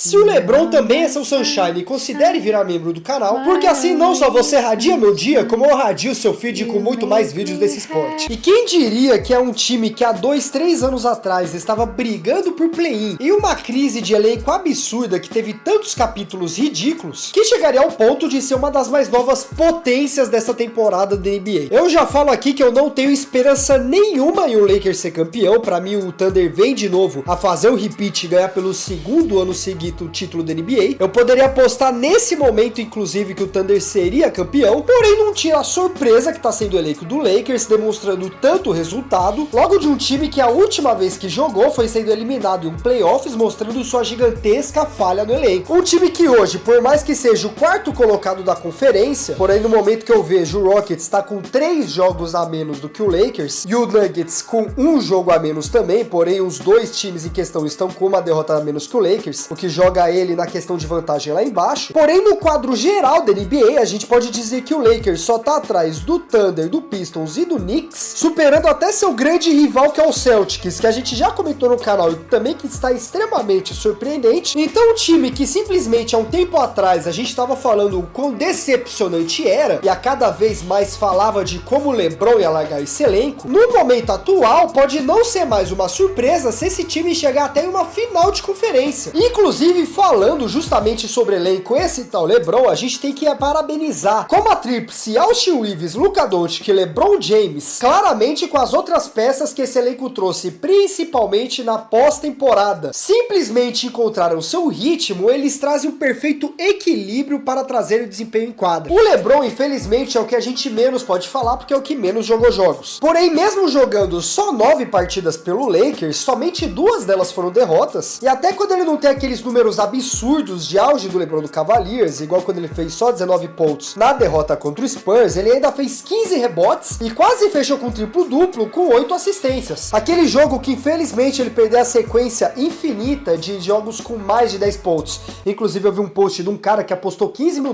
se o LeBron também é seu sunshine, considere virar membro do canal, porque assim não só você radia meu dia, como eu radio o seu feed com muito mais vídeos desse esporte. E quem diria que é um time que há 2, 3 anos atrás estava brigando por play-in e uma crise de elenco absurda que teve tantos capítulos ridículos, que chegaria ao ponto de ser uma das mais novas potências dessa temporada da NBA. Eu já falo aqui que eu não tenho esperança nenhuma em o Lakers ser campeão. Pra mim o Thunder vem de novo a fazer o repeat e ganhar pelo segundo ano seguido o título da NBA. Eu poderia apostar nesse momento inclusive que o Thunder seria campeão, porém não tinha a surpresa que tá sendo o elenco do Lakers, demonstrando tanto resultado, logo de um time que a última vez que jogou foi sendo eliminado em um playoffs, mostrando sua gigantesca falha no elenco. Um time que hoje, por mais que seja o quarto colocado da conferência, porém no momento que eu vejo o Rockets está com 3 jogos a menos do que o Lakers, e o Nuggets com 1 jogo a menos também, porém os dois times em questão estão com uma derrota a menos que o Lakers, o que joga ele na questão de vantagem lá embaixo. Porém no quadro geral da NBA, a gente pode dizer que o Lakers só tá atrás do Thunder, do Pistons e do Knicks, superando até seu grande rival que é o Celtics, que a gente já comentou no canal e também que está extremamente surpreendente. Então um time que simplesmente há um tempo atrás a gente estava falando o quão decepcionante era, e a cada vez mais falava de como o LeBron ia largar esse elenco, no momento atual pode não ser mais uma surpresa se esse time chegar até uma final de conferência. Inclusive falando justamente sobre elenco esse tal LeBron, a gente tem que parabenizar como a tríplice Austin Reeves, Luka Doncic e LeBron James, claramente com as outras peças que esse elenco trouxe, principalmente na pós-temporada, simplesmente encontraram seu ritmo. Eles trazem um perfeito equilíbrio para trazer o desempenho em quadra. O LeBron, infelizmente, é o que a gente menos pode falar, porque é o que menos jogou jogos. Porém, mesmo jogando só 9 partidas pelo Lakers, somente 2 delas foram derrotas, e até quando ele não tem aqueles números absurdos de auge do LeBron do Cavaliers, igual quando ele fez só 19 pontos na derrota contra o Spurs, ele ainda fez 15 rebotes e quase fechou com triplo-duplo com 8 assistências. Aquele jogo que infelizmente ele perdeu a sequência infinita de jogos com mais de 10 pontos. Inclusive eu vi um post de um cara que apostou $15 mil,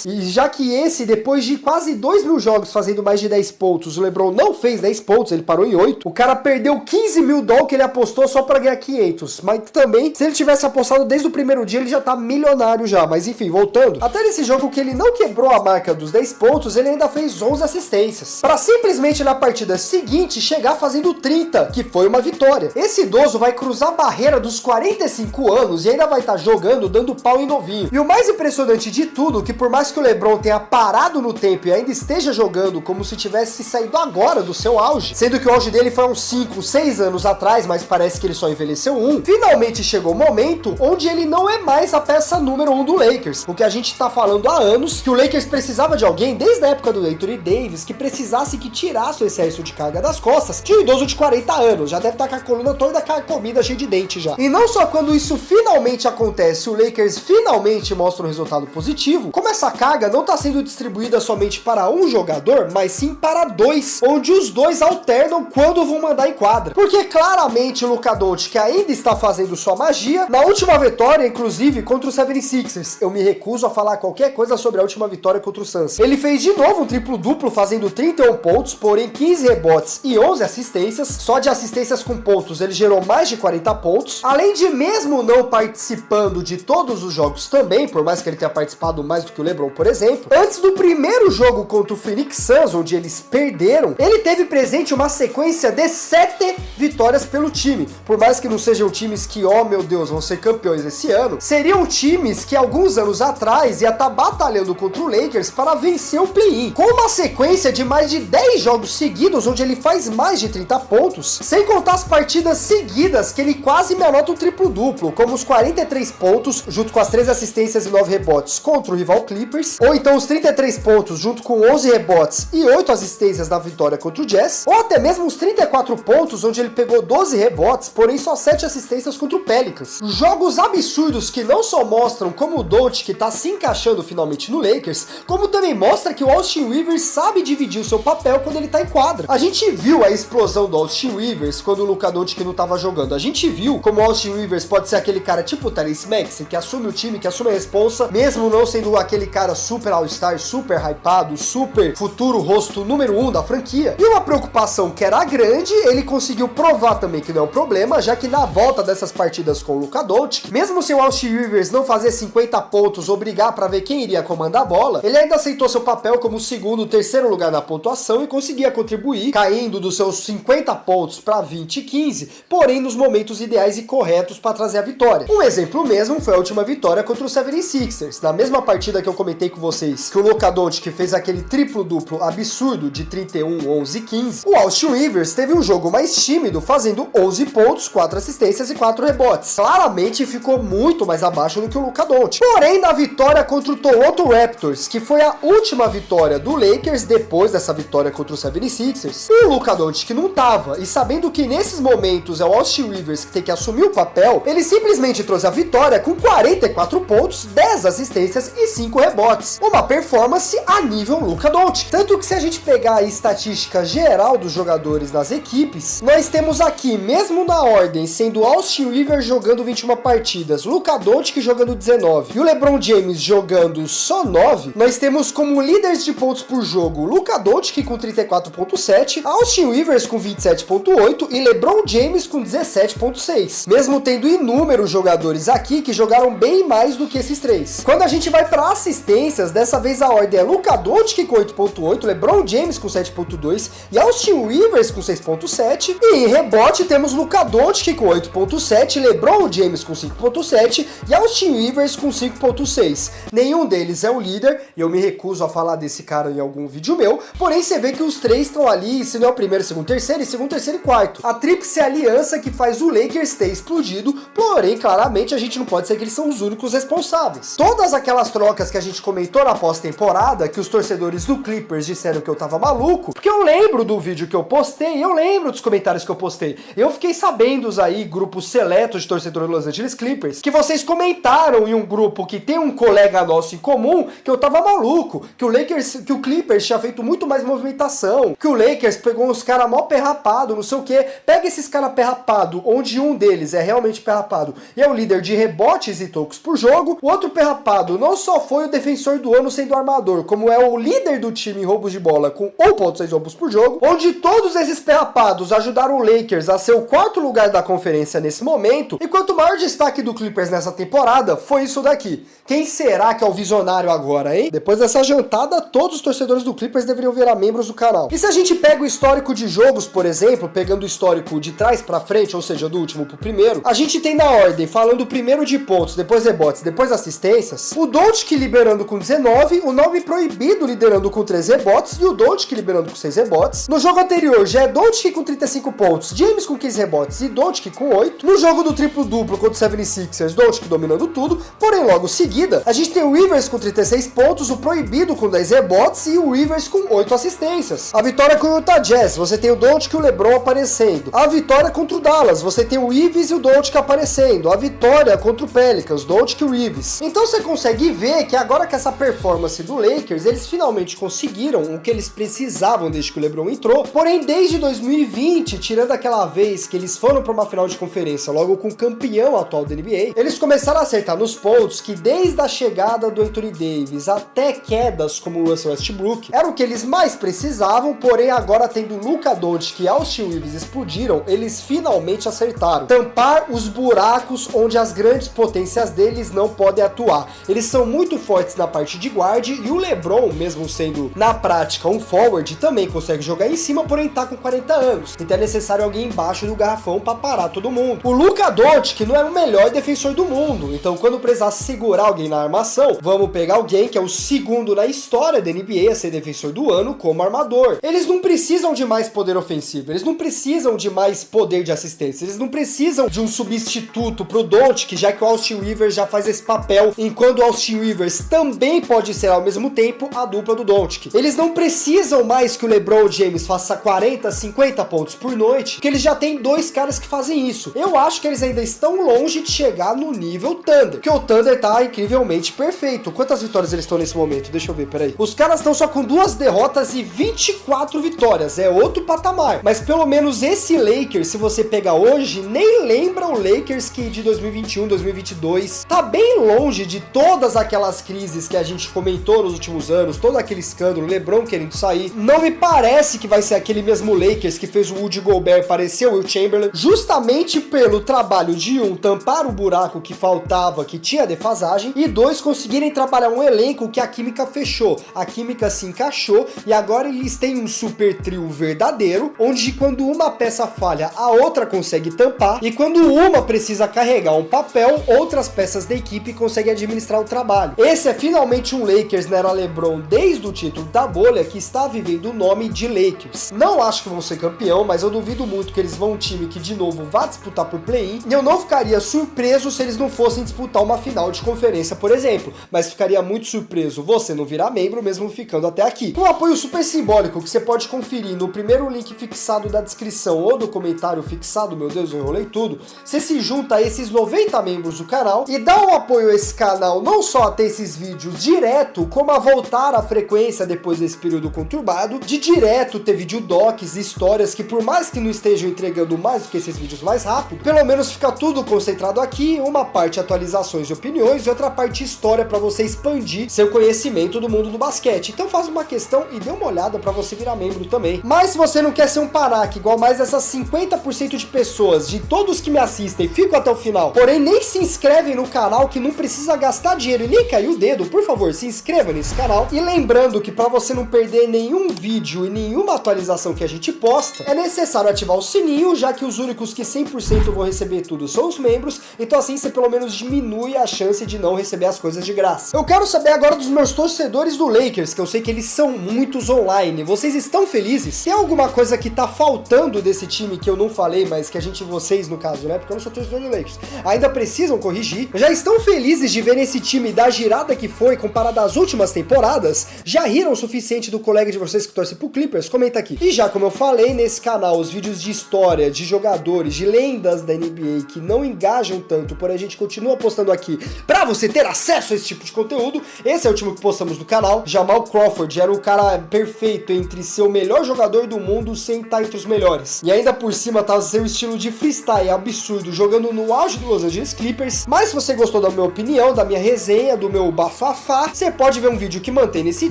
e já que esse, depois de quase 2 mil jogos fazendo mais de 10 pontos, o LeBron não fez 10 pontos, ele parou em 8, o cara perdeu $15 mil que ele apostou só pra ganhar 500, mas também, se ele tivesse apostado desde o primeiro dia, ele já tá milionário já. Mas enfim, voltando, até nesse jogo que ele não quebrou a marca dos 10 pontos, ele ainda fez 11 assistências, pra simplesmente na partida seguinte chegar fazendo 30, que foi uma vitória. Esse idoso vai cruzar a barreira dos 45 anos e ainda vai estar jogando, dando pau em novinho. E o mais impressionante de tudo, que por mais que o LeBron tenha parado no tempo e ainda esteja jogando como se tivesse saído agora do seu auge, sendo que o auge dele foi uns 5, 6 anos atrás, mas parece que ele só envelheceu um, finalmente chegou o momento onde ele não é mais a peça número 1 do Lakers. O que a gente tá falando há anos, que o Lakers precisava de alguém, desde a época do Anthony Davis, que precisasse que tirasse o excesso de carga das costas de um idoso de 40 anos, já deve estar com a coluna toda carcomida, cheia de dente já. E não só quando isso finalmente acontece, o Lakers finalmente mostra um resultado positivo, como essa carga não tá sendo distribuída somente para um jogador, mas sim para 2, onde os 2 alternam quando vão mandar em quadra. Porque claramente o Luka Doncic ainda está fazendo sua magia. Na última vitória, inclusive, contra o 76ers, eu me recuso a falar qualquer coisa sobre a última vitória contra o Suns. Ele fez de novo um triplo-duplo, fazendo 31 pontos, porém 15 rebotes e 11 assistências. Só de assistências com pontos, ele gerou mais de 40 pontos. Além de, mesmo não participando de todos os jogos também, por mais que ele tenha participado mais do que o LeBron, por exemplo, antes do primeiro jogo contra o Phoenix Suns, onde eles perderam, ele teve presente uma sequência de 7 vitórias pelo time. Por mais que não sejam times que, oh meu Deus, vão ser campeões esse ano, seriam times que alguns anos atrás ia estar batalhando contra o Lakers para vencer o play-in, com uma sequência de mais de 10 jogos seguidos, onde ele faz mais de 30 pontos, sem contar as partidas seguidas que ele quase me anota um triplo-duplo, como os 43 pontos, junto com as 3 assistências e 9 rebotes contra o rival Clippers, ou então os 33 pontos, junto com 11 rebotes e 8 assistências na vitória contra o Jazz, ou até mesmo os 34 pontos, onde ele pegou 12 rebotes, porém só 7 assistências contra o Pelicans. Jogos absurdos que não só mostram como o Doncic tá se encaixando finalmente no Lakers, como também mostra que o Austin Rivers sabe dividir o seu papel quando ele tá em quadra. A gente viu a explosão do Austin Rivers quando o Luka Doncic não tava jogando. A gente viu como o Austin Rivers pode ser aquele cara tipo o Tyrese Maxey, que assume o time, que assume a responsa, mesmo não sendo aquele cara super all-star, super hypado, super futuro rosto número 1 da franquia. E uma preocupação que era grande, ele conseguiu provar também que não é um problema, já que na volta dessas partidas com o Luka Doncic, mesmo mesmo se o Austin Rivers não fazer 50 pontos ou brigar para ver quem iria comandar a bola, ele ainda aceitou seu papel como segundo, terceiro lugar na pontuação e conseguia contribuir, caindo dos seus 50 pontos para 20 e 15, porém nos momentos ideais e corretos para trazer a vitória. Um exemplo mesmo foi a última vitória contra o 76ers. Na mesma partida que eu comentei com vocês, que o Luka Doncic fez aquele triplo-duplo absurdo de 31, 11 e 15, o Austin Rivers teve um jogo mais tímido, fazendo 11 pontos, 4 assistências e 4 rebotes. Claramente ficou muito mais abaixo do que o Luka Doncic. Porém, na vitória contra o Toronto Raptors, que foi a última vitória do Lakers depois dessa vitória contra o 76ers, o Luka Doncic não tava, e sabendo que nesses momentos é o Austin Rivers que tem que assumir o papel, ele simplesmente trouxe a vitória com 44 pontos, 10 assistências e 5 rebotes. Uma performance a nível Luka Doncic. Tanto que se a gente pegar a estatística geral dos jogadores das equipes, nós temos aqui, mesmo na ordem, sendo Austin Rivers jogando 21 partidas, Luka Doncic jogando 19 e o LeBron James jogando só 9, nós temos como líderes de pontos por jogo Luka Doncic com 34.7, Austin Rivers com 27.8 e LeBron James com 17.6, mesmo tendo inúmeros jogadores aqui que jogaram bem mais do que esses três. Quando a gente vai para assistências, dessa vez a ordem é Luka Doncic com 8.8, LeBron James com 7.2 e Austin Rivers com 6.7, e em rebote temos Luka Doncic com 8.7, LeBron James com 5.7 e Austin Rivers com 5.6. Nenhum deles é o líder, e eu me recuso a falar desse cara em algum vídeo meu, porém você vê que os três estão ali, se não é o primeiro, segundo, terceiro, e segundo, terceiro e quarto. A tríplice aliança que faz o Lakers ter explodido, porém, claramente, a gente não pode ser que eles são os únicos responsáveis. Todas aquelas trocas que a gente comentou na pós-temporada, que os torcedores do Clippers disseram que eu tava maluco, porque eu lembro do vídeo que eu postei, eu lembro dos comentários que eu postei. Eu fiquei sabendo aí, grupos seletos de torcedores do Los Angeles Clippers, que vocês comentaram em um grupo que tem um colega nosso em comum, que eu tava maluco, que o Clippers tinha feito muito mais movimentação, que o Lakers pegou uns caras mó perrapado, não sei o que. Pega esses caras perrapado, onde um deles é realmente perrapado e é o líder de rebotes e tocos por jogo, o outro perrapado não só foi o defensor do ano sendo armador, como é o líder do time em roubos de bola com 1.6 roubos por jogo, onde todos esses perrapados ajudaram o Lakers a ser o quarto lugar da conferência nesse momento, enquanto o maior destaque do Clippers nessa temporada foi isso daqui. Quem será que é o visionário agora, hein? Depois dessa jantada, todos os torcedores do Clippers deveriam virar membros do canal. E se a gente pega o histórico de jogos, por exemplo, pegando o histórico de trás pra frente, ou seja, do último pro primeiro, a gente tem na ordem, falando primeiro de pontos, depois rebotes, depois assistências, o Doncic liderando com 19, o Nome Proibido liderando com 3 rebotes e o Doncic liderando com 6 rebotes. No jogo anterior, já é Doncic com 35 pontos, James com 15 rebotes e Doncic com 8. No jogo do triplo-duplo contra o 76ers, Doncic dominando tudo, porém logo em seguida, a gente tem o Rivers com 36 pontos, o Proibido com 10 rebotes e o Rivers com 8 assistências. A vitória com o Utah Jazz, você tem o Doncic e o LeBron aparecendo. A vitória contra o Dallas, você tem o Reeves e o Doncic aparecendo. A vitória contra o Pelicans, Doncic e o Reeves. Então você consegue ver que agora que essa performance do Lakers, eles finalmente conseguiram o que eles precisavam desde que o LeBron entrou. Porém, desde 2020, tirando aquela vez que eles foram para uma final de conferência logo com o campeão atual da NBA, eles começaram a acertar nos pontos que desde a chegada do Anthony Davis até quedas como o Russell Westbrook, era o que eles mais precisavam, porém agora tendo Luka Doncic e Austin Rivers explodiram, eles finalmente acertaram. Tampar os buracos onde as grandes potências deles não podem atuar. Eles são muito fortes na parte de guard e o LeBron, mesmo sendo na prática um forward, também consegue jogar em cima, porém tá com 40 anos. Então é necessário alguém embaixo do garrafão para parar todo mundo. O Luka Doncic não é o melhor defensor do mundo, então quando precisar segurar alguém na armação, vamos pegar alguém que é o segundo na história da NBA a ser defensor do ano como armador. Eles não precisam de mais poder ofensivo, eles não precisam de mais poder de assistência, eles não precisam de um substituto pro Doncic, já que o Austin Rivers já faz esse papel, enquanto o Austin Rivers também pode ser ao mesmo tempo a dupla do Doncic. Eles não precisam mais que o LeBron James faça 40, 50 pontos por noite, porque eles já têm dois caras que fazem isso. Eu acho que eles ainda estão longe de chegar no nível Thunder, porque o Thunder tá incrivelmente perfeito. Quantas vitórias eles estão nesse momento? Deixa eu ver, peraí. Os caras estão só com 2 derrotas e 24 vitórias, é outro patamar. Mas pelo menos esse Lakers, se você pegar hoje, nem lembra o Lakers que de 2021, 2022, tá bem longe de todas aquelas crises que a gente comentou nos últimos anos, todo aquele escândalo, LeBron querendo sair. Não me parece que vai ser aquele mesmo Lakers que fez o Rudy Gobert parecer o Will Chamberlain, justamente pelo trabalho de tampar o buraco que faltava, que tinha defasagem, e 2, conseguirem trabalhar um elenco que a química fechou, a química se encaixou, e agora eles têm um super trio verdadeiro, onde quando uma peça falha, a outra consegue tampar, e quando uma precisa carregar um papel, outras peças da equipe conseguem administrar o trabalho. Esse é finalmente um Lakers na era LeBron, desde o título da bolha, que está vivendo o nome de Lakers. Não acho que vão ser campeão, mas eu duvido muito que eles vão um time que de novo vá disputar por play-in, e eu não ficaria surpreso se eles não fossem disputar uma final de conferência, por exemplo, mas ficaria muito surpreso você não virar membro mesmo ficando até aqui. Um apoio super simbólico que você pode conferir no primeiro link fixado da descrição ou do comentário fixado, meu Deus, eu enrolei tudo. Você se junta a esses 90 membros do canal e dá um apoio a esse canal, não só a ter esses vídeos direto, como a voltar à frequência depois desse período conturbado, de direto ter vídeo docs, histórias que por mais que não estejam entregando mais do que esses vídeos mais rápido, pelo menos fica tudo concentrado aqui, uma parte atualizações e opiniões e outra parte história para você expandir seu conhecimento do mundo do basquete. Então faz uma questão e dê uma olhada para você virar membro também. Mas se você não quer ser um panaca igual mais essas 50% de pessoas, de todos que me assistem, ficam até o final, porém nem se inscrevem no canal, que não precisa gastar dinheiro e nem cair o dedo, por favor, se inscreva nesse canal. E lembrando que para você não perder nenhum vídeo e nenhuma atualização que a gente posta, é necessário ativar o sininho, já que os únicos que 100% vão receber tudo são os membros, então assim você pelo menos diminui a chance de não receber as coisas de graça. Eu quero saber agora dos meus torcedores do Lakers, que eu sei que eles são muitos online. Vocês estão felizes? Tem alguma coisa que tá faltando desse time que eu não falei, mas que vocês no caso, né? Porque eu não sou torcedor do Lakers, ainda precisam corrigir? Já estão felizes de ver esse time da girada que foi comparado às últimas temporadas? Já riram o suficiente do colega de vocês que torce pro Clippers? Comenta aqui. E já como eu falei, nesse canal, os vídeos de história, de jogadores, de lendas da NBA que não engajam tanto, porém a gente continua postando aqui pra você ter acesso a esse tipo de conteúdo. Esse é o último que postamos no canal. Jamal Crawford era o cara perfeito entre ser o melhor jogador do mundo sem estar entre os melhores. E ainda por cima tá seu estilo de freestyle absurdo, jogando no auge do Los Angeles Clippers. Mas se você gostou da minha opinião, da minha resenha, do meu bafafá, você pode ver um vídeo que mantém esse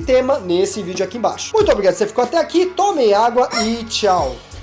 tema nesse vídeo aqui embaixo. Muito obrigado, você ficou até aqui, tomem água e tchau!